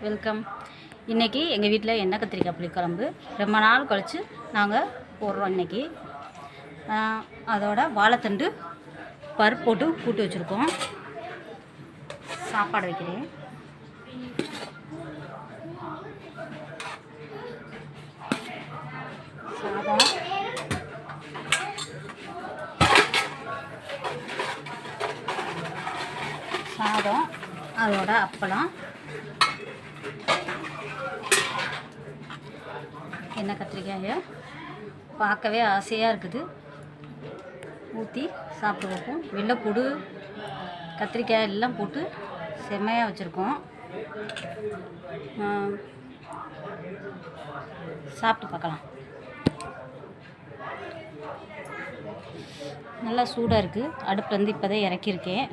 Welcome. இன்றைக்கி எங்கள் வீட்டில் எண்ணெய் கத்திரிக்காய் புளிக்குழம்பு ரொம்ப நாள் கழித்து நாங்கள் போடுறோம். இன்றைக்கி அதோட வாழைத்தண்டு பருப்பு போட்டு கூட்டு வச்சுருக்கோம். சாப்பாடு வைக்கிறேன். சாதம் அதோட அப்பளம், எண்ணெய் கத்திரிக்காயை பார்க்கவே ஆசையாக இருக்குது. ஊற்றி சாப்பிட்டு வைப்போம். வெள்ளைப்பூடு கத்திரிக்காய் எல்லாம் போட்டு செம்மையாக வச்சுருக்கோம். சாப்பிட்டு பார்க்கலாம். நல்லா சூடாக இருக்குது. அடுப்புலேருந்து இப்போ தான் இறக்கியிருக்கேன்.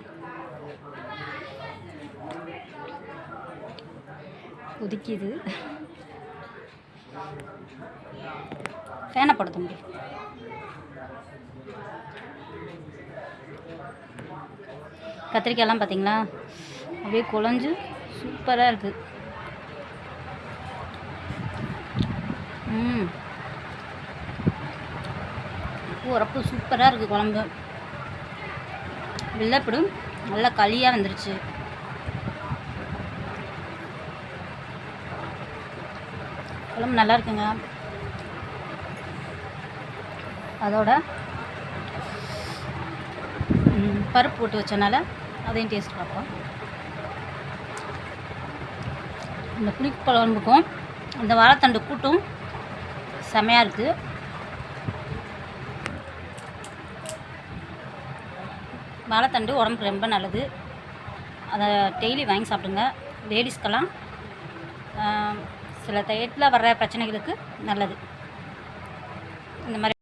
கொதிக்குது. ஃபேனை படுத்த முடியும். கத்திரிக்காயெல்லாம் பார்த்தீங்களா, அப்படியே குழஞ்சு சூப்பராக இருக்குது. உரப்பு சூப்பராக இருக்குது. குழம்பு வெள்ளைப்பூடு நல்லா களியாக வந்துருச்சு. குழம்பு நல்லா இருக்குங்க. அதோட பருப்பு போட்டு வச்சனால அதையும் டேஸ்ட் பார்ப்போம். இந்த புளிக்குழம்புக்கும் இந்த வாழைத்தண்டு கூட்டும் செமையாக இருக்குது. வாழைத்தண்டு உடம்புக்கு ரொம்ப நல்லது. அதை டெய்லி வாங்கி சாப்பிடுங்க. லேடிஸ்க்கெல்லாம் சில டயத்தில் வர்ற பிரச்சனைகளுக்கு நல்லது. இந்த மாதிரி